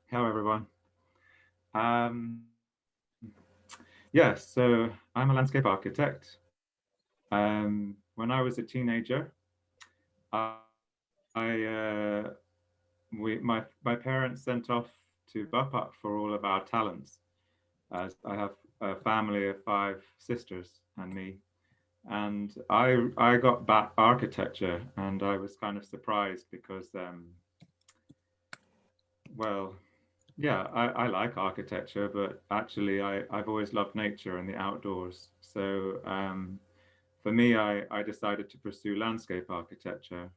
Hello, everyone. Um, yeah, so I'm a landscape architect. When I was a teenager, my parents sent off to Bapak for all of our talents. As I have a family of five sisters and me, and I got back architecture, and I was kind of surprised because, well, yeah, I like architecture, but actually I've always loved nature and the outdoors. So for me, I decided to pursue landscape architecture.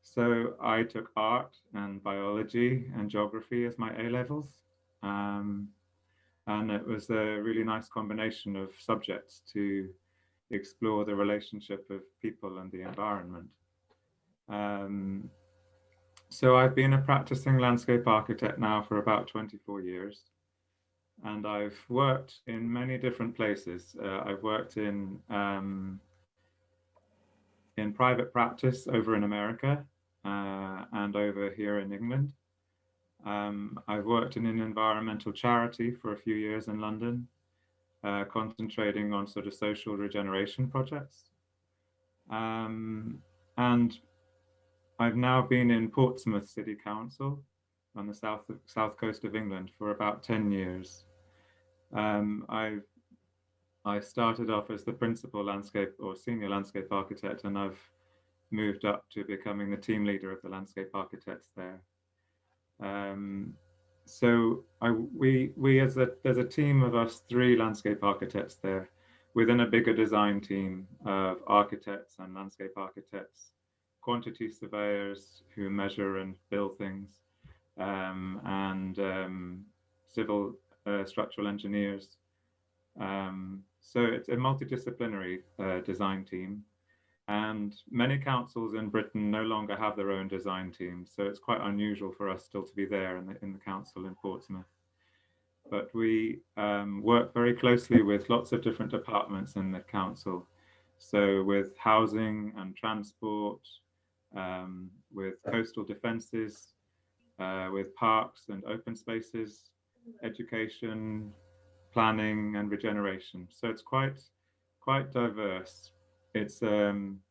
So I took art and biology and geography as my A levels. Um, and it was a really nice combination of subjects to explore the relationship of people and the environment. Um, so I've been a practicing landscape architect now for about 24 years. And I've worked in many different places. I've worked in private practice over in America and over here in England. I've worked in an environmental charity for a few years in London, concentrating on sort of social regeneration projects. Um, and I've now been in Portsmouth City Council on the south coast of England for about 10 years. I started off as the principal landscape or senior landscape architect, and I've moved up to becoming the team leader of the landscape architects there. Um, we as there's a team of us three landscape architects there, within a bigger design team of architects and landscape architects, quantity surveyors who measure and build things, and civil structural engineers. So it's a multidisciplinary design team, and many councils in Britain no longer have their own design teams. So it's quite unusual for us still to be there in the council in Portsmouth. But we work very closely with lots of different departments in the council. So with housing and transport, with coastal defences, with parks and open spaces, education, planning and regeneration. So it's quite diverse. It's um,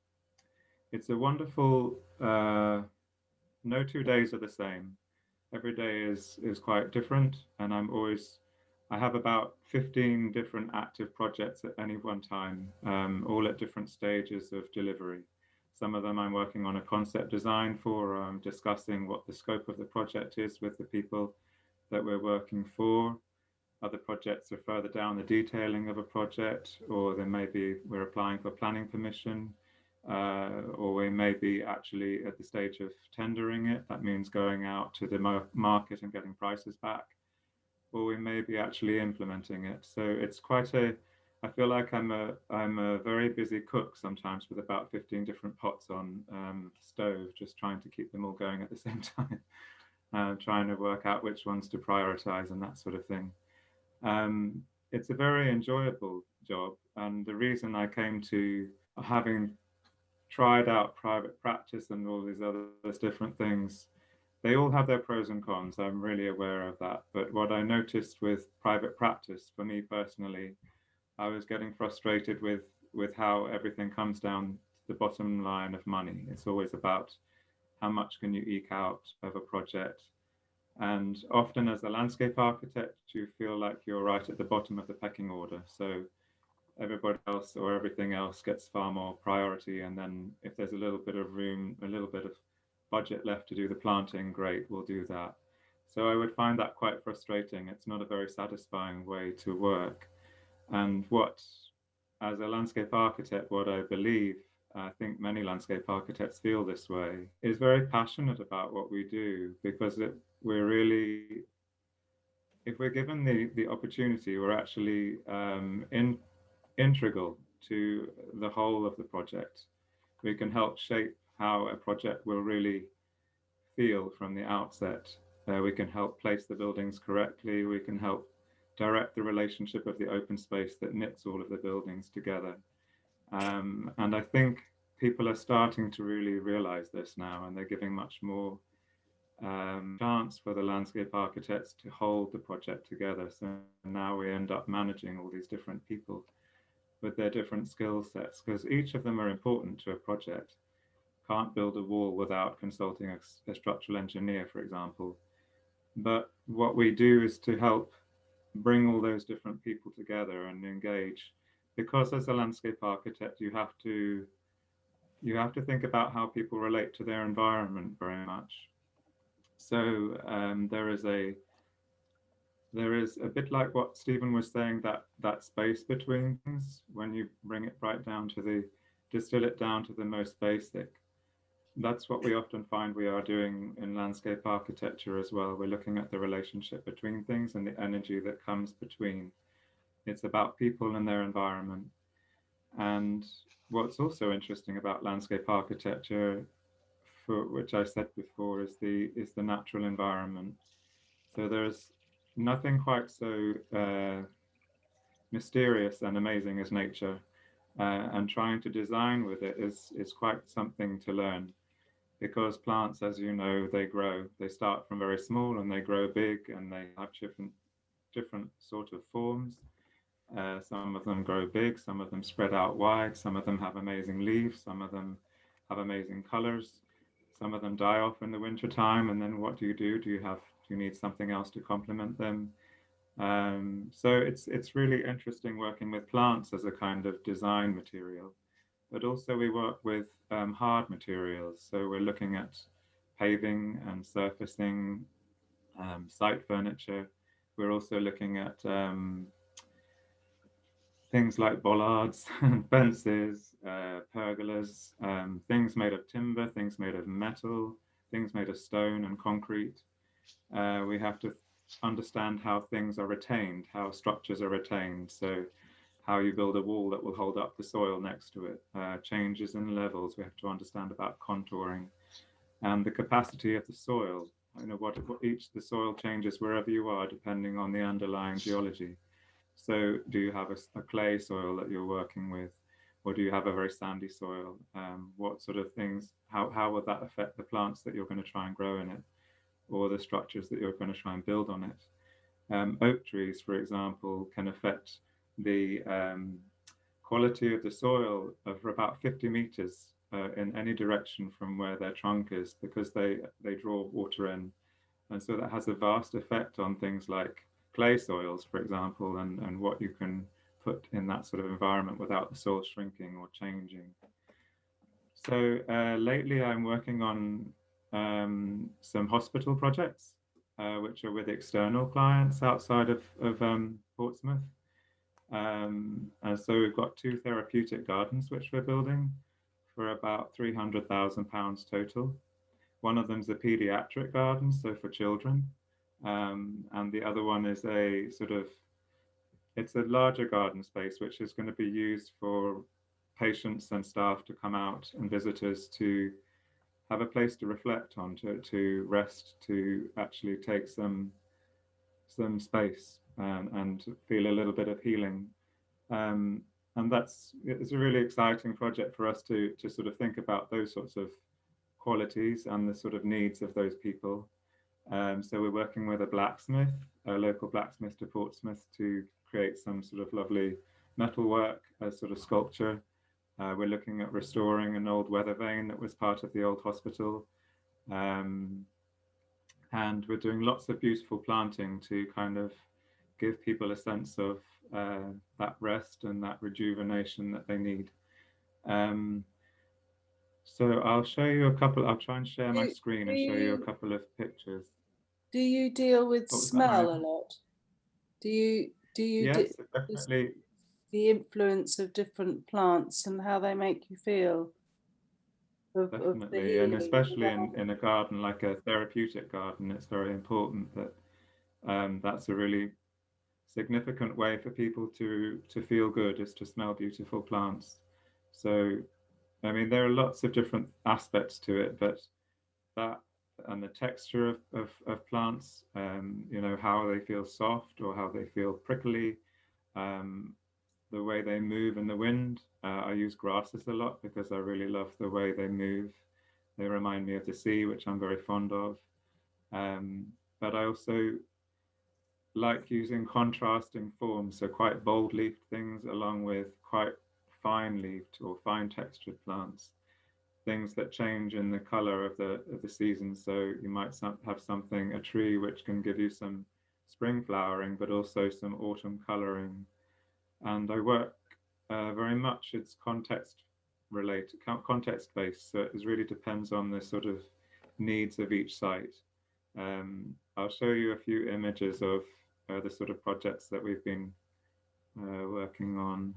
it's a wonderful. No 2 days are the same. Every day is quite different, and I have about 15 different active projects at any one time, all at different stages of delivery. Some of them I'm working on a concept design for, or I'm discussing what the scope of the project is with the people that we're working for. Other projects are further down the detailing of a project, or then maybe we're applying for planning permission, or we may be actually at the stage of tendering it. That means going out to the market and getting prices back, or we may be actually implementing it. So it's quite a, I feel like I'm a very busy cook sometimes with about 15 different pots on stove, just trying to keep them all going at the same time, trying to work out which ones to prioritize and that sort of thing. It's a very enjoyable job. And the reason I came to, having tried out private practice and all these other different things, they all have their pros and cons. I'm really aware of that. But what I noticed with private practice, for me personally, I was getting frustrated with how everything comes down to the bottom line of money. It's always about how much can you eke out of a project. And often, as a landscape architect, you feel like you're right at the bottom of the pecking order. So everybody else or everything else gets far more priority. And then if there's a little bit of room, a little bit of budget left to do the planting, great, we'll do that. So I would find that quite frustrating. It's not a very satisfying way to work. And as a landscape architect, what I believe, I think many landscape architects feel this way, is very passionate about what we do because we're really, if we're given the opportunity, we're actually integral to the whole of the project. We can help shape how a project will really feel from the outset. We can help place the buildings correctly. We can help direct the relationship of the open space that knits all of the buildings together. And I think people are starting to really realize this now, and they're giving much more chance for the landscape architects to hold the project together. So now we end up managing all these different people with their different skill sets, because each of them are important to a project. Can't build a wall without consulting a structural engineer, for example. But what we do is to help bring all those different people together and engage, because as a landscape architect you have to think about how people relate to their environment very much. So there is a bit like what Stephen was saying, that space between things, when you bring it right down to distill it down to the most basic. That's what we often find we are doing in landscape architecture as well. We're looking at the relationship between things and the energy that comes between. It's about people and their environment. And what's also interesting about landscape architecture, for which I said before, is the natural environment. So there's nothing quite so mysterious and amazing as nature, and trying to design with it is quite something to learn, because plants, as you know, they grow. They start from very small and they grow big, and they have different sort of forms. Some of them grow big, some of them spread out wide, some of them have amazing leaves, some of them have amazing colors, some of them die off in the winter time. And then what do you do? Do you need something else to complement them? So it's really interesting working with plants as a kind of design material, but also we work with hard materials. So we're looking at paving and surfacing, site furniture. We're also looking at things like bollards and fences, pergolas, things made of timber, things made of metal, things made of stone and concrete. We have to understand how things are retained, how structures are retained. So how you build a wall that will hold up the soil next to it, changes in levels. We have to understand about contouring and the capacity of the soil. What each the soil changes wherever you are, depending on the underlying geology. So do you have a clay soil that you're working with, or do you have a very sandy soil? What sort of things, how will that affect the plants that you're going to try and grow in it, or the structures that you're going to try and build on it? Oak trees, for example, can affect the quality of the soil of about 50 meters in any direction from where their trunk is, because they draw water in. And so that has a vast effect on things like clay soils, for example, and what you can put in that sort of environment without the soil shrinking or changing. So lately I'm working on some hospital projects, which are with external clients outside of Portsmouth. So we've got 2 therapeutic gardens which we're building for about £300,000 total. One of them is a pediatric garden, so for children, and the other one is it's a larger garden space which is going to be used for patients and staff to come out, and visitors to have a place to reflect on, to rest, to actually take some space, and feel a little bit of healing. And it's a really exciting project for us to sort of think about those sorts of qualities and the sort of needs of those people. So we're working with a local blacksmith to Portsmouth, to create some sort of lovely metalwork as sort of sculpture. We're looking at restoring an old weather vane that was part of the old hospital. And we're doing lots of beautiful planting to kind of give people a sense of that rest and that rejuvenation that they need. So I'll show you I'll try and share my screen and show you a couple of pictures. Do you deal with What was that, smell Maria? a lot? Do you Yes, definitely. the influence of different plants and how they make you feel of the Definitely, and healing in the especially in garden? a garden like a therapeutic garden, it's very important that that's a really significant way for people to feel good, is to smell beautiful plants. So, I mean, there are lots of different aspects to it, but that and the texture of plants, how they feel soft or how they feel prickly, um, the way they move in the wind. I use grasses a lot because I really love the way they move. They remind me of the sea, which I'm very fond of. But I also like using contrasting forms, so quite bold leafed things along with quite fine leafed or fine textured plants, things that change in the color of the season. So you might have something, a tree, which can give you some spring flowering, but also some autumn coloring. And I work very much, it's context related, context based. So it really depends on the sort of needs of each site. I'll show you a few images of the sort of projects that we've been working on.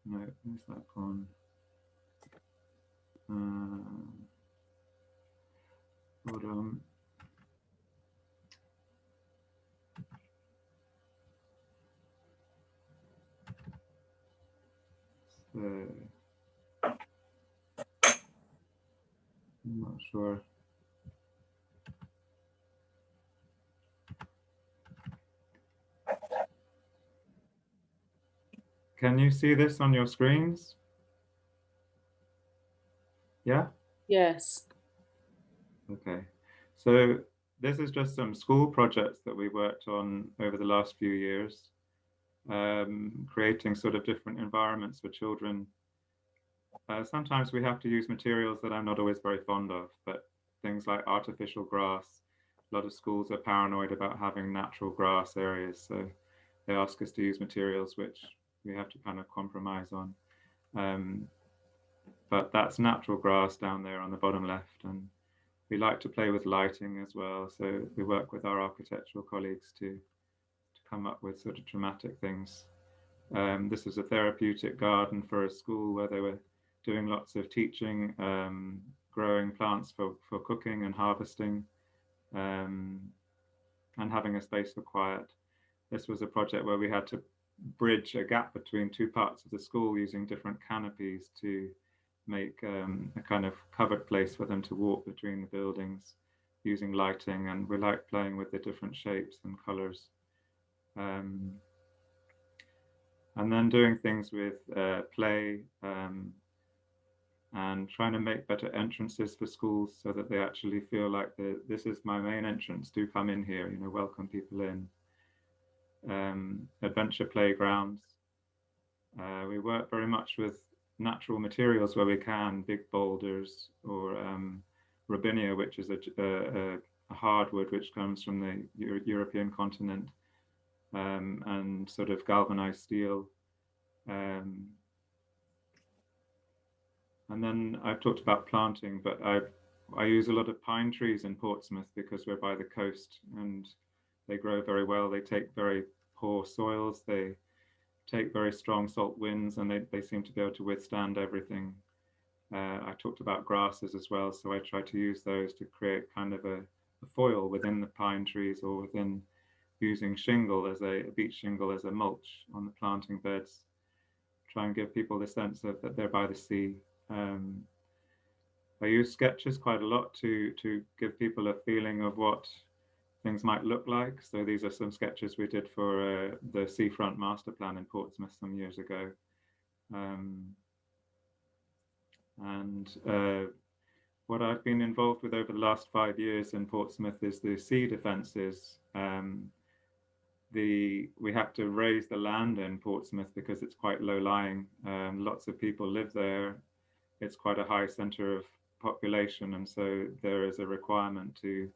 No, where's that gone? Hold on. So, I'm not sure. Can you see this on your screens? Yeah? Yes. Okay. So this is just some school projects that we worked on over the last few years, creating sort of different environments for children. Sometimes we have to use materials that I'm not always very fond of, but things like artificial grass. A lot of schools are paranoid about having natural grass areas, so they ask us to use materials which we have to kind of compromise on. But that's natural grass down there on the bottom left, and we like to play with lighting as well. So we work with our architectural colleagues to come up with sort of dramatic things. This is a therapeutic garden for a school where they were doing lots of teaching, growing plants for cooking and harvesting, and having a space for quiet. This was a project where we had to bridge a gap between two parts of the school using different canopies to make a kind of covered place for them to walk between the buildings using lighting, and we like playing with the different shapes and colors. And then doing things with play and trying to make better entrances for schools so that they actually feel like this is my main entrance, do come in here, you know, welcome people in. Adventure playgrounds. We work very much with natural materials where we can, big boulders or robinia, which is a hardwood which comes from the European continent, and sort of galvanized steel. And then I've talked about planting, but I use a lot of pine trees in Portsmouth because we're by the coast and they grow very well. They take very poor soils. They take very strong salt winds, and they seem to be able to withstand everything. I talked about grasses as well, so I try to use those to create kind of a foil within the pine trees, or within using shingle as a beach shingle as a mulch on the planting beds. Try and give people the sense of that they're by the sea. I use sketches quite a lot to give people a feeling of what things might look like. So these are some sketches we did for the seafront master plan in Portsmouth some years ago. What I've been involved with over the last 5 years in Portsmouth is the sea defences. We have to raise the land in Portsmouth because it's quite low lying. Lots of people live there. It's quite a high centre of population, and so there is a requirement to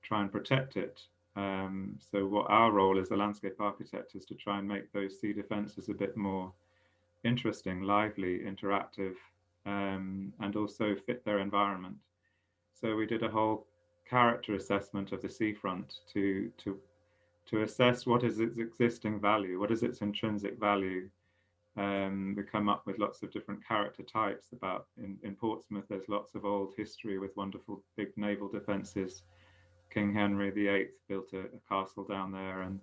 try and protect it. So what our role as a landscape architect is to try and make those sea defences a bit more interesting, lively, interactive, and also fit their environment. So we did a whole character assessment of the seafront to assess what is its existing value, what is its intrinsic value. We come up with lots of different character types. About in Portsmouth, there's lots of old history with wonderful big naval defences. King Henry VIII built a castle down there, and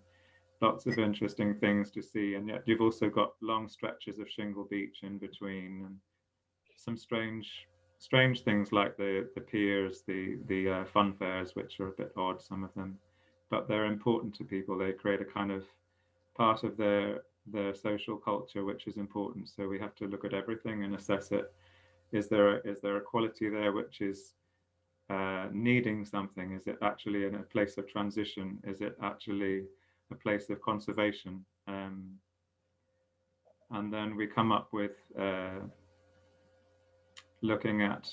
lots of interesting things to see. And yet you've also got long stretches of shingle beach in between, and some strange things like the piers, the fun fairs, which are a bit odd, some of them, but they're important to people. They create a kind of part of their social culture, which is important. So we have to look at everything and assess it. Is there a quality there which is needing something? Is it actually in a place of transition? Is it actually a place of conservation? And then we come up with looking at,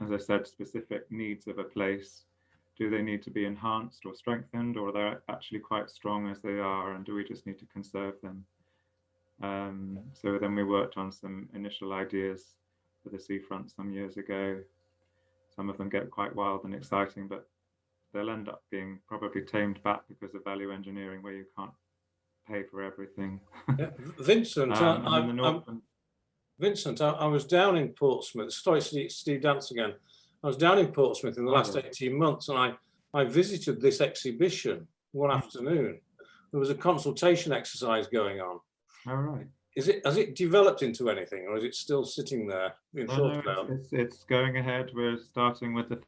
as I said, specific needs of a place. Do they need to be enhanced or strengthened, or they're actually quite strong as they are, and do we just need to conserve them? So then we worked on some initial ideas for the seafront some years ago. Some of them get quite wild and exciting, but they'll end up being probably tamed back because of value engineering, where you can't pay for everything. Yeah. Vincent, Vincent, I was down in Portsmouth. Sorry, Steve Dance again. I was down in Portsmouth in the last 18 months, and I visited this exhibition one afternoon. There was a consultation exercise going on. All right. Has it developed into anything, or is it still sitting there being thought about? It's going ahead. We're starting with the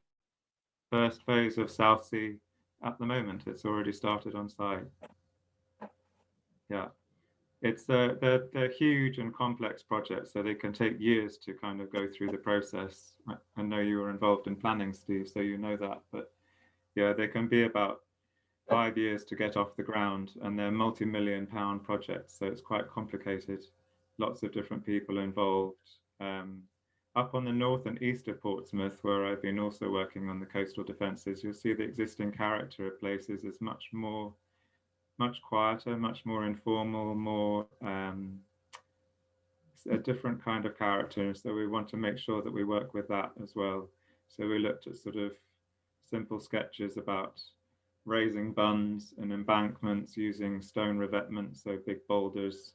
first phase of South Sea at the moment. It's already started on site. Yeah. It's they're huge and complex projects, so they can take years to kind of go through the process. I know you were involved in planning, Steve, so you know that. But yeah, they can be about 5 years to get off the ground, and they're multi-million-pound projects, so it's quite complicated. Lots of different people involved. Up on the north and east of Portsmouth, where I've been also working on the coastal defences, you'll see the existing character of places is much quieter, much more informal, more a different kind of character. So we want to make sure that we work with that as well. So we looked at sort of simple sketches about raising bunds and embankments using stone revetment, so big boulders,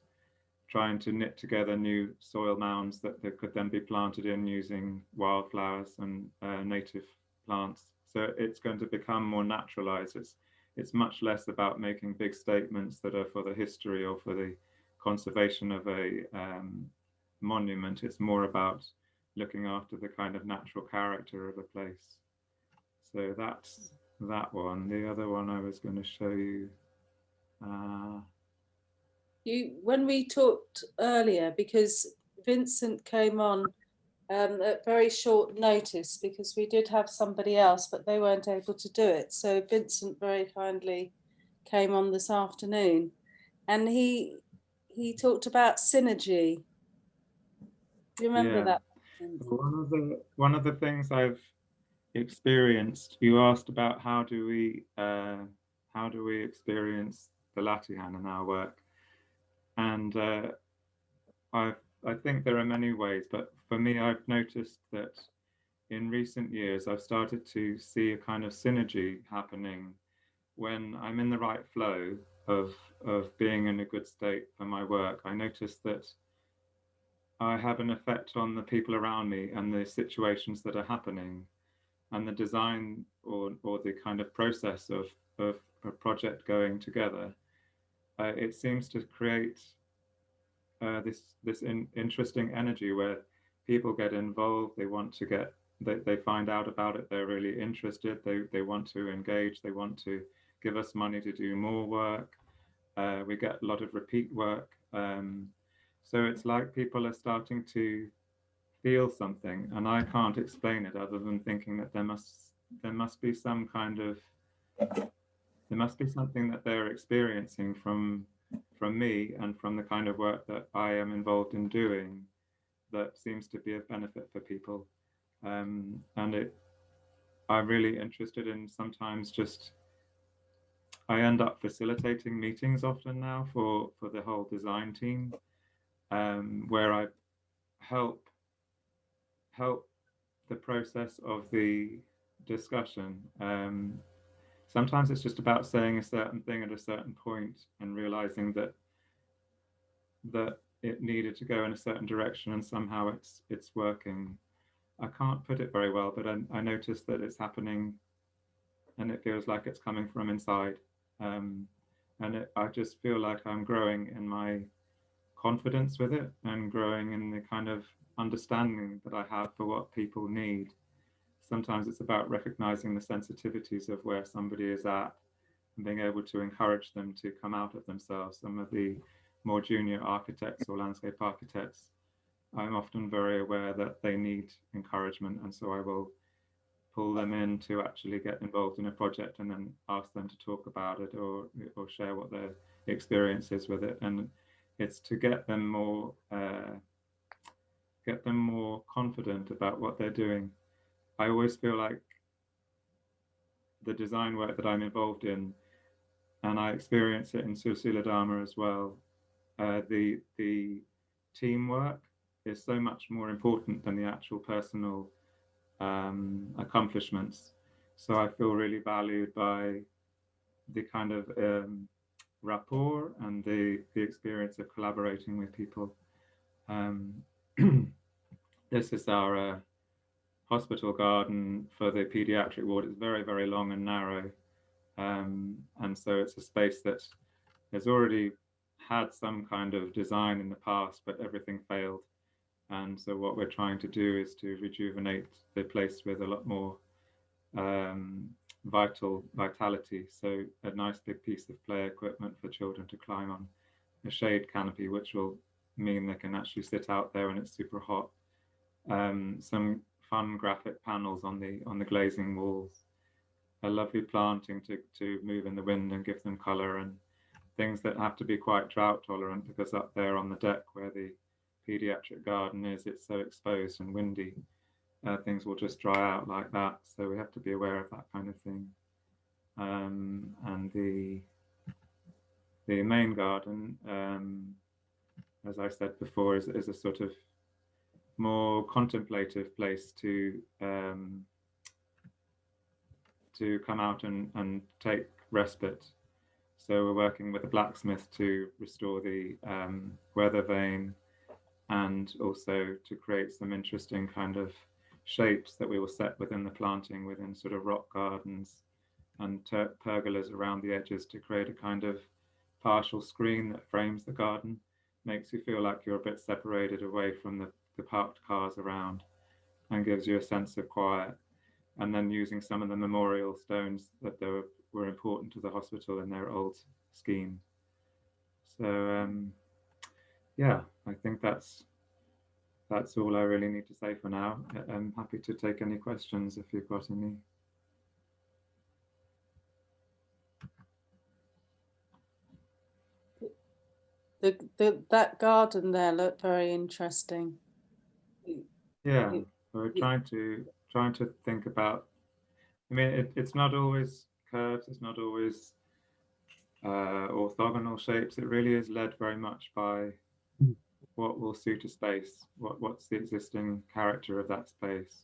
trying to knit together new soil mounds that could then be planted in using wildflowers and native plants. So it's going to become more naturalized. It's much less about making big statements that are for the history or for the conservation of a monument. It's more about looking after the kind of natural character of a place. So that's that one. The other one I was going to show you. When we talked earlier, because Vincent came on at very short notice, because we did have somebody else, but they weren't able to do it. So Vincent very kindly came on this afternoon, and he talked about synergy. Do you remember that? One of the things I've experienced, you asked about how do we experience the Latihan in our work, and I think there are many ways, but for me, I've noticed that in recent years, I've started to see a kind of synergy happening when I'm in the right flow of being in a good state for my work. I notice that I have an effect on the people around me and the situations that are happening, and the design or the kind of process of a project going together. It seems to create this interesting energy where people get involved. They want to get, they find out about it. They're really interested. They want to engage. They want to give us money to do more work. We get a lot of repeat work. So it's like people are starting to feel something, and I can't explain it other than thinking that there must be some kind of, there must be something that they're experiencing from me and from the kind of work that I am involved in doing that seems to be of benefit for people. And I'm really interested in sometimes just, I end up facilitating meetings often now for the whole design team, where I help the process of the discussion. Sometimes it's just about saying a certain thing at a certain point and realizing that it needed to go in a certain direction, and somehow it's working. I can't put it very well, but I notice that it's happening, and it feels like it's coming from inside. I just feel like I'm growing in my confidence with it, and growing in the kind of understanding that I have for what people need. Sometimes it's about recognizing the sensitivities of where somebody is at and being able to encourage them to come out of themselves. Some of the more junior architects or landscape architects, I'm often very aware that they need encouragement, and so I will pull them in to actually get involved in a project and then ask them to talk about it or share what their experience is with it. And it's to get them more confident about what they're doing. I always feel like the design work that I'm involved in, and I experience it in Susila Dharma as well, the teamwork is so much more important than the actual personal accomplishments. So I feel really valued by the kind of rapport and the experience of collaborating with people. This is our hospital garden for the pediatric ward. It's very, very long and narrow. And so it's a space that has already had some kind of design in the past, but everything failed. And so what we're trying to do is to rejuvenate the place with a lot more vitality. So a nice big piece of play equipment for children to climb on, a shade canopy, which will mean they can actually sit out there when it's super hot. Some fun graphic panels on the glazing walls, a lovely planting to move in the wind and give them color, and things that have to be quite drought tolerant, because up there on the deck where the pediatric garden is, it's so exposed and windy, things will just dry out like that. So we have to be aware of that kind of thing. And the main garden, as I said before, is a sort of more contemplative place to come out and take respite. So we're working with a blacksmith to restore the weather vane, and also to create some interesting kind of shapes that we will set within the planting, within sort of rock gardens and pergolas around the edges, to create a kind of partial screen that frames the garden, makes you feel like you're a bit separated away from the parked cars around, and gives you a sense of quiet. And then using some of the memorial stones that were important to the hospital in their old scheme. So yeah, I think that's all I really need to say for now. I'm happy to take any questions if you've got any. That garden there looked very interesting. Yeah, we're trying to think about. I mean, it's not always curves. It's not always orthogonal shapes. It really is led very much by what will suit a space, what's the existing character of that space,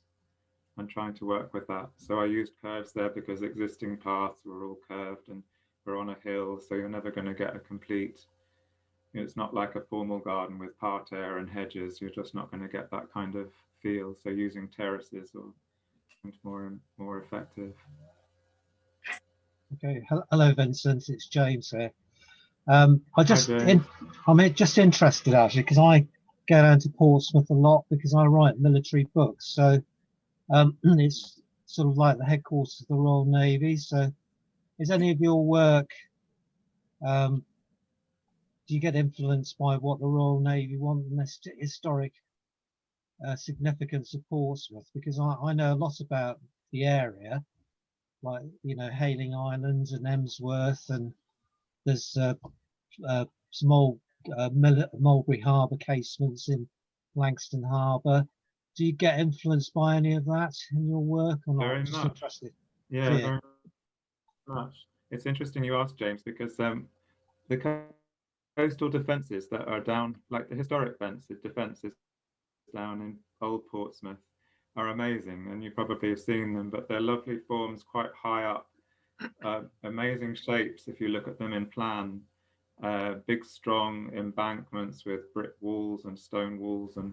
and trying to work with that. So I used curves there because existing paths were all curved and we're on a hill, so you're never going to get a complete, it's not like a formal garden with parterre and hedges. You're just not going to get that kind of feel. So using terraces or more effective. Okay, hello Vincent, it's James here. I'm just interested actually, because I go down to Portsmouth a lot because I write military books. So it's sort of like the headquarters of the Royal Navy. So is any of your work, do you get influenced by what the Royal Navy want and the historic significance of Portsmouth? Because I know a lot about the area, like, you know, Hayling Islands and Emsworth, and there's some old Mulberry Harbour casements in Langston Harbour. Do you get influenced by any of that in your work or not? Very much. Interested. Yeah, very much. It's interesting you asked, James, because the coastal defences that are down, like the historic defences down in Old Portsmouth, are amazing, and you probably have seen them, but they're lovely forms quite high up, amazing shapes if you look at them in plan, big strong embankments with brick walls and stone walls, and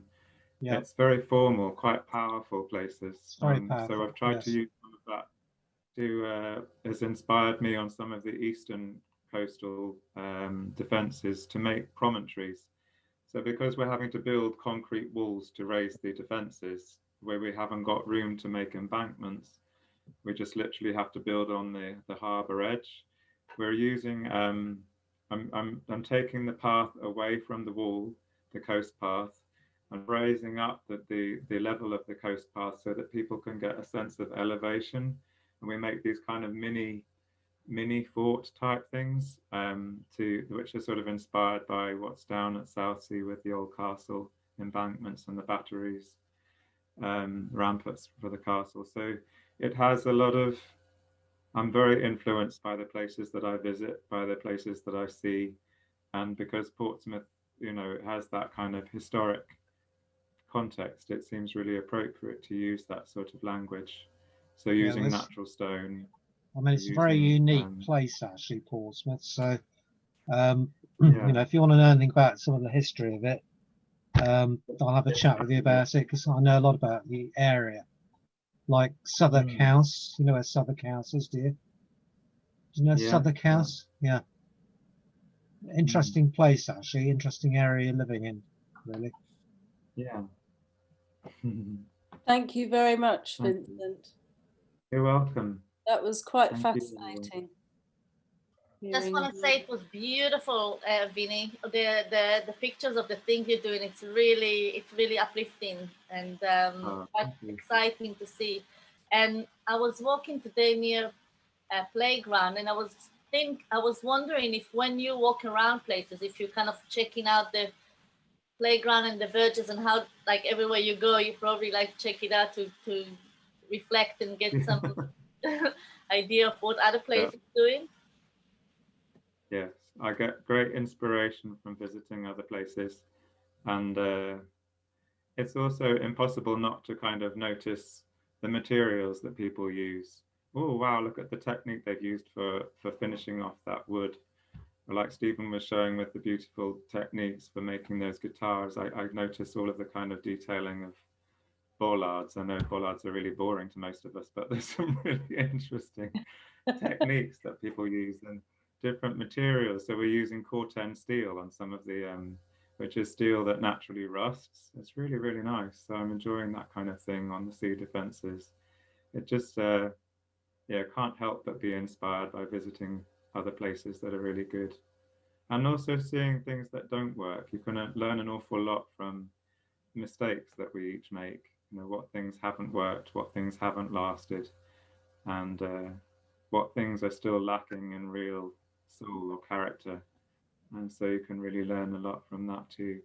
it's very formal, quite powerful places. Very powerful, so I've tried to use some of that to has inspired me on some of the eastern coastal defences to make promontories. So because we're having to build concrete walls to raise the defences, where we haven't got room to make embankments, we just literally have to build on the harbour edge. We're using, I'm taking the path away from the wall, the coast path, and raising up the level of the coast path so that people can get a sense of elevation. And we make these kind of mini fort type things which are sort of inspired by what's down at Southsea with the old castle embankments and the batteries, ramparts for the castle. So it has a lot of, I'm very influenced by the places that I visit, by the places that I see. And because Portsmouth, you know, it has that kind of historic context, it seems really appropriate to use that sort of language. So using natural stone. I mean, it's a very unique place, actually, Portsmouth. So, you know, if you want to know anything about some of the history of it, I'll have a chat with you about it, because I know a lot about the area. Like Southwark House, you know where Southwark House is, do you? Do you know Southwark House? Yeah. Interesting place, actually. Interesting area you're living in, really. Yeah. Thank you very much, Vincent. You're welcome. That was quite fascinating. Just want to say it was beautiful, Vinny. The pictures of the things you're doing, it's really uplifting and quite exciting to see. And I was walking today near a playground, and I was wondering if when you walk around places, if you're kind of checking out the playground and the verges, and how, like, everywhere you go, you probably like check it out to reflect and get some idea of what other places are doing. Yes, I get great inspiration from visiting other places, and it's also impossible not to kind of notice the materials that people use. Oh wow, look at the technique they've used for finishing off that wood. Or like Stephen was showing with the beautiful techniques for making those guitars, I noticed all of the kind of detailing of bollards. I know bollards are really boring to most of us, but there's some really interesting techniques that people use and different materials. So we're using Corten steel on some of the, which is steel that naturally rusts. It's really, really nice. So I'm enjoying that kind of thing on the sea defenses. It just, can't help but be inspired by visiting other places that are really good. And also seeing things that don't work. You can learn an awful lot from mistakes that we each make. You know, what things haven't worked, what things haven't lasted, and what things are still lacking in real soul or character. And so you can really learn a lot from that too.